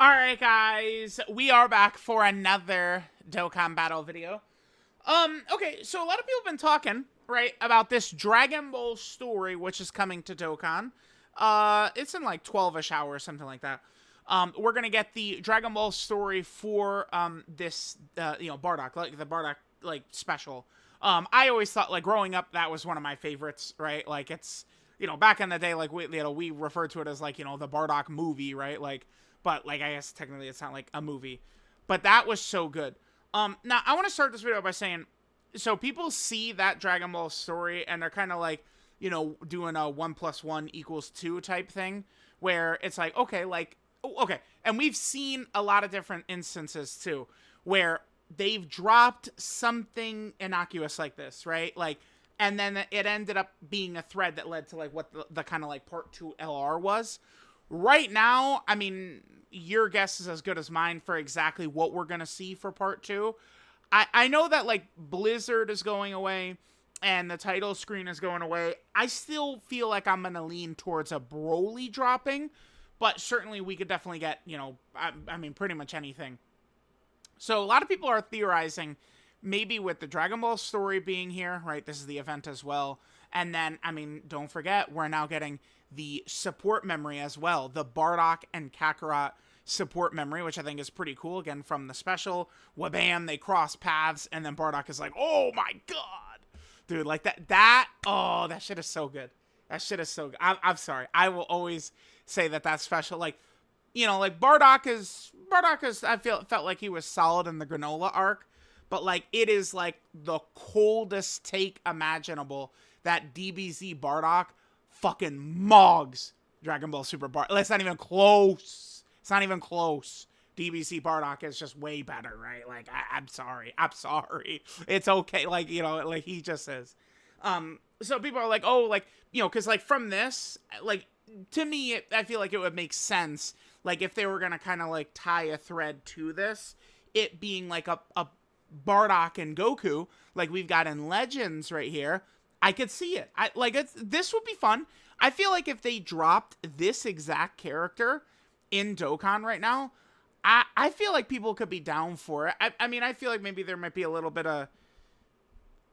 Alright guys, we are back for another Dokkan battle video. Okay, so a lot of people have been talking, right, about this Dragon Ball story which is coming to Dokkan. It's in like 12-ish hours, something like that. We're gonna get the Dragon Ball story for, this, Bardock, like, the Bardock, like, special. I always thought, like, growing up, that was one of my favorites, right? Like, it's, back in the day, like, we referred to it as, like, the Bardock movie, right? Like, but, like, I guess technically it's not, like, a movie. But that was so good. Now, I want to start this video by saying, so people see that Dragon Ball story, and they're kind of, like, doing a 1 + 1 = 2 type thing, where it's like, okay, like, okay. And we've seen a lot of different instances, too, where they've dropped something innocuous like this, right? Like, and then it ended up being a thread that led to, like, what the kind of, like, Part 2 LR was. Right now, I mean, your guess is as good as mine for exactly what we're going to see for Part 2. I know that, like, Blizzard is going away and the title screen is going away. I still feel like I'm going to lean towards a Broly dropping, but certainly we could definitely get, I mean, pretty much anything. So a lot of people are theorizing maybe with the Dragon Ball story being here, right? This is the event as well. And then, I mean, don't forget, we're now getting the support memory as well. The Bardock and Kakarot support memory, which I think is pretty cool. Again, from the special, whabam, they cross paths, and then Bardock is like, oh my god! Dude, like oh, that shit is so good. That shit is so good. I'm sorry. I will always say that that's special. Like, like Bardock is, I felt like he was solid in the Granola arc, but like, it is like the coldest take imaginable that DBZ Bardock fucking mogs Dragon Ball Super Bardock. It's not even close. It's not even close. DBZ Bardock is just way better, right? Like, I'm sorry. I'm sorry. It's okay. Like, like he just is. So people are like, oh, like, because like from this, like, to me, I feel like it would make sense, like, if they were going to kind of like tie a thread to this, it being like a Bardock and Goku, like we've got in Legends right here. I could see it. This would be fun. I feel like if they dropped this exact character in Dokkan right now, I feel like people could be down for it. I mean, I feel like maybe there might be a little bit of,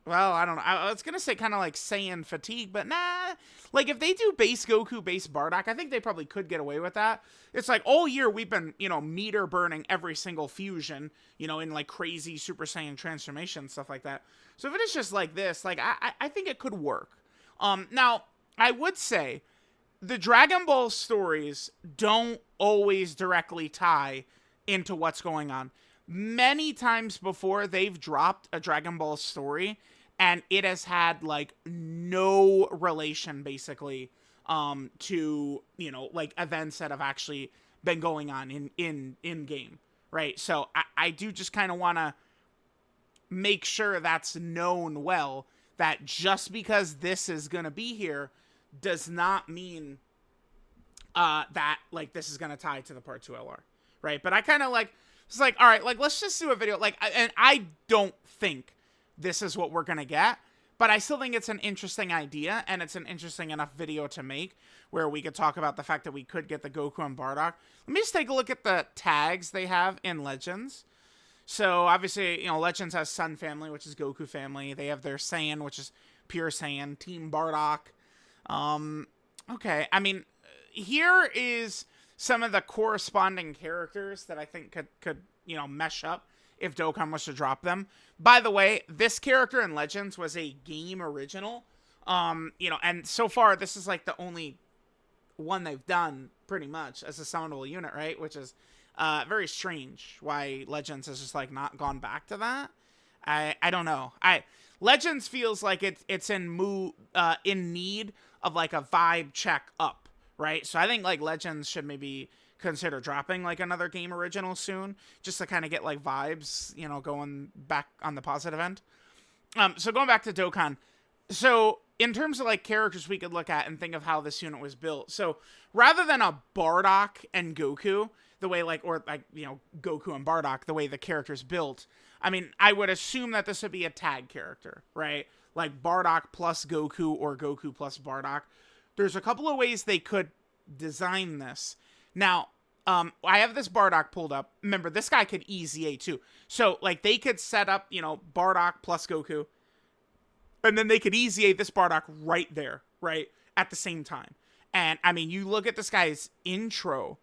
well, I don't know. I was going to say kind of like Saiyan fatigue, but nah. Like, if they do base Goku, base Bardock, I think they probably could get away with that. It's like, all year we've been, meter burning every single fusion, in, like, crazy Super Saiyan transformation, stuff like that. So if it is just like this, like, I think it could work. Now, I would say the Dragon Ball stories don't always directly tie into what's going on. Many times before, they've dropped a Dragon Ball story, and it has had, like, no relation, basically, to, like, events that have actually been going on in game, right? So I do just kind of want to make sure that's known well, that just because this is going to be here does not mean that, like, this is going to tie to the Part 2 LR, right? But I kind of, like, it's like, all right, like, let's just do a video. Like, and I don't think this is what we're going to get, but I still think it's an interesting idea, and it's an interesting enough video to make where we could talk about the fact that we could get the Goku and Bardock. Let me just take a look at the tags they have in Legends. So, obviously, Legends has Sun Family, which is Goku Family. They have their Saiyan, which is Pure Saiyan, Team Bardock. Okay, I mean, here is some of the corresponding characters that I think could mesh up if Dokkan was to drop them. By the way, this character in Legends was a game original. And so far, this is like the only one they've done, pretty much, as a summonable unit, right? Which is very strange why Legends has just, like, not gone back to that. I don't know. Legends feels like it's in need of, like, a vibe check up, right? So I think, like, Legends should maybe consider dropping, like, another game original soon, just to kind of get, like, vibes, going back on the positive end. So going back to Dokkan, so in terms of, like, characters we could look at and think of how this unit was built, so rather than a Bardock and Goku, the way, like, or, like, Goku and Bardock, the way the character's built, I mean, I would assume that this would be a tag character, right? Like, Bardock plus Goku or Goku plus Bardock. There's a couple of ways they could design this. Now, I have this Bardock pulled up. Remember, this guy could EZA too. So, like, they could set up, you know, Bardock plus Goku. And then they could EZA this Bardock right there, right? At the same time. And, I mean, you look at this guy's intro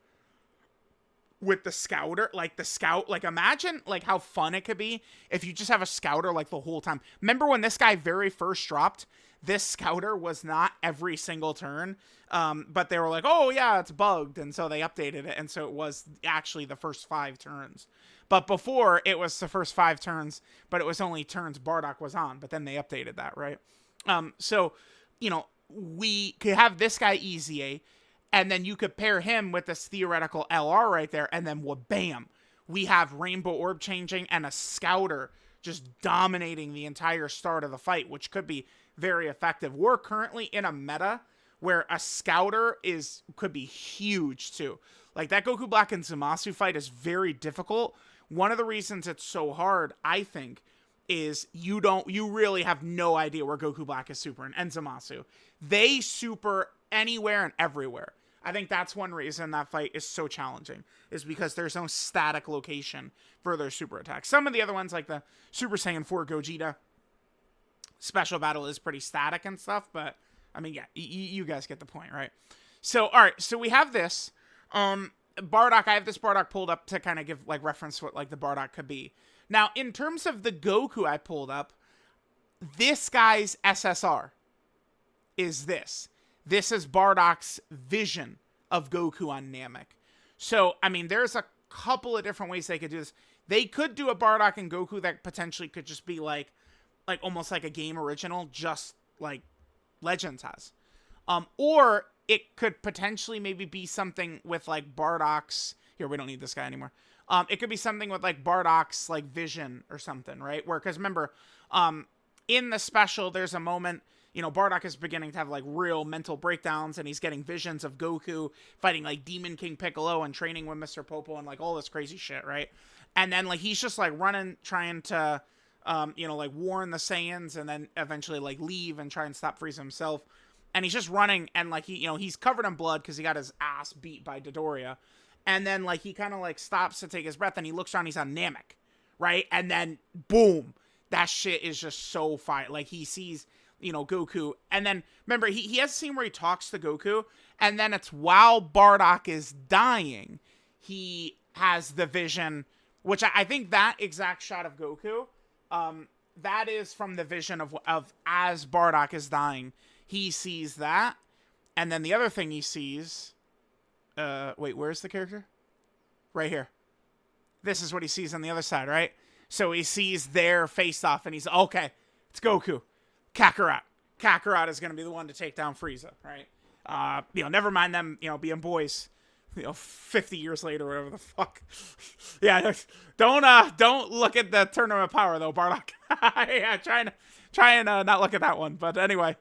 with the Scouter, like, the Scout. Like, imagine, like, how fun it could be if you just have a Scouter, like, the whole time. Remember when this guy very first dropped? This Scouter was not every single turn, but they were like, oh, yeah, it's bugged, and so they updated it, and so it was actually the first 5 turns. But before, it was the first 5 turns, but it was only turns Bardock was on, but then they updated that, right? So, you know, we could have this guy EZA, and then you could pair him with this theoretical LR right there, and then, well, bam, we have Rainbow Orb changing and a Scouter just dominating the entire start of the fight, which could be very effective. We're currently in a meta where a Scouter could be huge too. Like, that Goku Black and Zamasu fight is very difficult. One of the reasons it's so hard, I think, is you really have no idea where Goku Black is super and Zamasu. They super anywhere and everywhere. I think that's one reason that fight is so challenging, is because there's no static location for their super attacks. Some of the other ones, like the Super Saiyan 4 Gogeta special battle, is pretty static and stuff, but I mean, yeah, you guys get the point, right? So, all right, so we have this Bardock. I have this Bardock pulled up to kind of give like reference to what like the Bardock could be. Now, in terms of the Goku I pulled up, this guy's SSR is this. This is Bardock's vision of Goku on Namek. So, I mean, there's a couple of different ways they could do this. They could do a Bardock and Goku that potentially could just be like almost like a game original, just like Legends has. Or it could potentially maybe be something with like Bardock's, here, we don't need this guy anymore. It could be something with like Bardock's like vision or something, right? Where, because remember, in the special, there's a moment, you know, Bardock is beginning to have like real mental breakdowns, and he's getting visions of Goku fighting like Demon King Piccolo and training with Mr. Popo and like all this crazy shit, right? And then like he's just like running, trying to you know, like warn the Saiyans, and then eventually like leave and try and stop Frieza himself. And he's just running, and like he, you know, he's covered in blood because he got his ass beat by Dodoria. And then like he kind of like stops to take his breath, and he looks around, he's on Namek, right? And then boom, that shit is just so fire. Like he sees, you know, Goku, and then remember he has a scene where he talks to Goku, and then it's while Bardock is dying, he has the vision, which I think that exact shot of Goku, that is from the vision of as Bardock is dying. He sees that, and then the other thing he sees, wait, where's the character? Right here. This is what he sees on the other side, right? So he sees their face off, and he's, okay, it's Goku. Kakarot. Kakarot is going to be the one to take down Frieza, right? You know, never mind them, you know, being boys, you know, 50 years later, whatever the fuck. Yeah, don't look at the Tournament of Power, though, Bardock. Yeah, try and not look at that one. But anyway,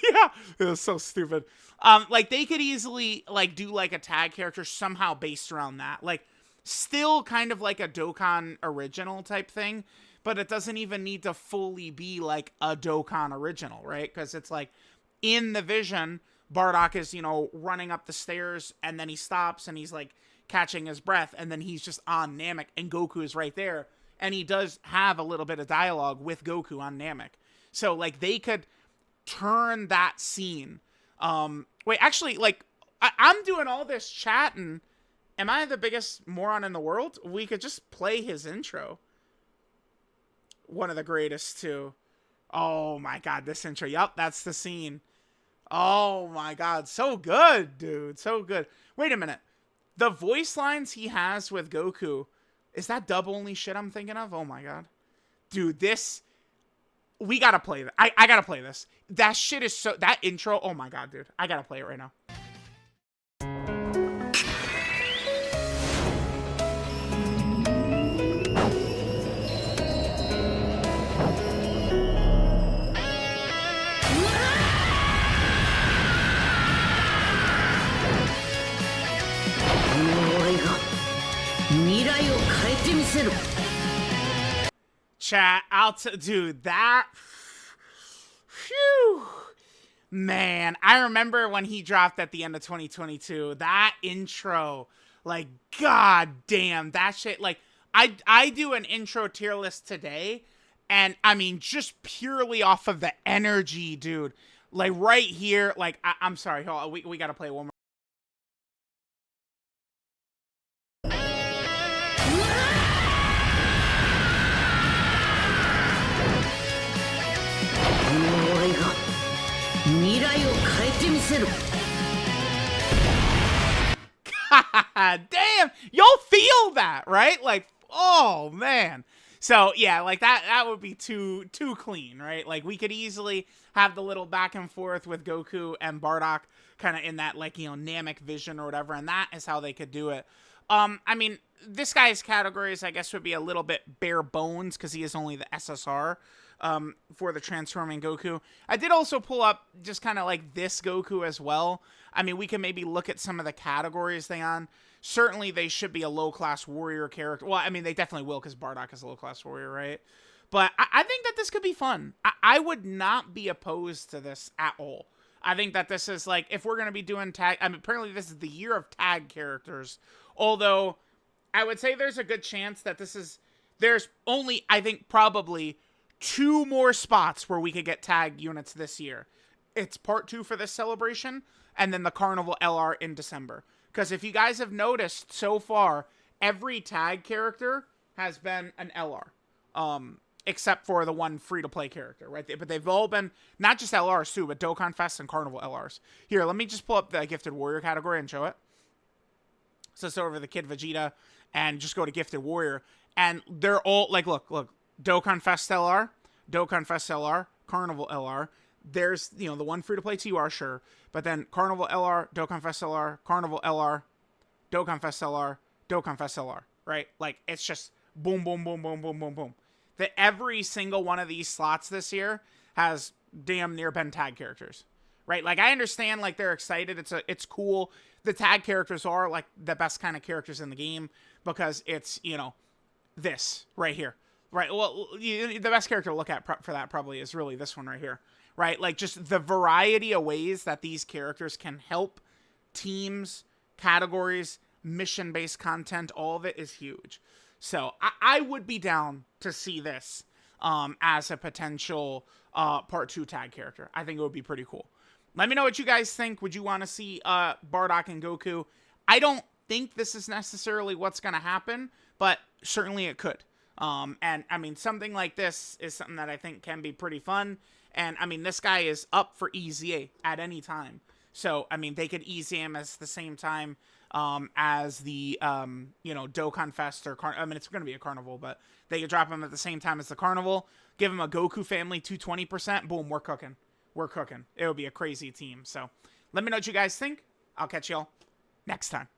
yeah, it was so stupid. Like, they could easily, like, do, like, a tag character somehow based around that. Like, still kind of like a Dokkan original type thing, but it doesn't even need to fully be, like, a Dokkan original, right? Because it's, like, in the vision, Bardock is, you know, running up the stairs, and then he stops, and he's, like, catching his breath, and then he's just on Namek, and Goku is right there, and he does have a little bit of dialogue with Goku on Namek. So, like, they could turn that scene. Wait, actually, like, I'm doing all this chatting. Am I the biggest moron in the world? We could just play his intro. One of the greatest, too. Oh, my God, this intro. Yup, that's the scene. Oh, my God. So good, dude. So good. Wait a minute. The voice lines he has with Goku, is that dub-only shit I'm thinking of? Oh, my God. Dude, this... We gotta play that. I gotta play this. That shit is so... That intro... Oh, my God, dude. I gotta play it right now. Chat, dude, that, phew, man, I remember when he dropped at the end of 2022, that intro, Like, god damn, that shit, like, I do an intro tier list today, and, I mean, just purely off of the energy, dude. Like, right here, like, I'm sorry, hold on, we gotta play one more. God damn, you'll feel that, right? Like, oh man. So yeah, like that would be too clean, right? Like we could easily have the little back and forth with Goku and Bardock kind of in that, like, you know, Namek vision or whatever, and that is how they could do it. I mean, this guy's categories, I guess, would be a little bit bare bones because he is only the SSR for the transforming Goku. I did also pull up just kind of like this Goku as well. I mean, we can maybe look at some of the categories they on. Certainly, they should be a low-class warrior character. Well, I mean, they definitely will because Bardock is a low-class warrior, right? But I think that this could be fun. I would not be opposed to this at all. I think that this is, like, if we're going to be doing tag... I mean, apparently this is the year of tag characters. Although, I would say there's a good chance that this is... There's only, I think, probably 2 more spots where we could get tag units this year. It's part 2 for this celebration, and then the Carnival LR in December. Because if you guys have noticed so far, every tag character has been an LR. Except for the one free-to-play character, right? But they've all been, not just LRs too, but Dokkan Fest and Carnival LRs. Here, let me just pull up the Gifted Warrior category and show it. So it's over the Kid Vegeta, and just go to Gifted Warrior. And they're all, like, look, Dokkan Fest LR, Dokkan Fest LR, Carnival LR. There's, you know, the one free-to-play TUR, sure. But then Carnival LR, Dokkan Fest LR, Carnival LR, Dokkan Fest LR, Dokkan Fest LR, right? Like, it's just boom, boom, boom, boom, boom, boom, boom. That every single one of these slots this year has damn near been tag characters, right? Like, I understand, like, they're excited. It's cool. The tag characters are, like, the best kind of characters in the game because it's, you know, this right here, right? Well, the best character to look at for that probably is really this one right here, right? Like, just the variety of ways that these characters can help teams, categories, mission-based content, all of it is huge. So I would be down to see this as a potential part 2 tag character. I think it would be pretty cool. Let me know what you guys think. Would you want to see Bardock and Goku? I don't think this is necessarily what's going to happen, but certainly it could. And, I mean, something like this is something that I think can be pretty fun. And, I mean, this guy is up for EZA at any time. So, I mean, they could EZA him at the same time as the, you know, Dokkan Fest or I mean, it's going to be a Carnival, but they could drop him at the same time as the Carnival, give him a Goku family 220%, boom, we're cooking. We're cooking. It would be a crazy team. So let me know what you guys think. I'll catch y'all next time.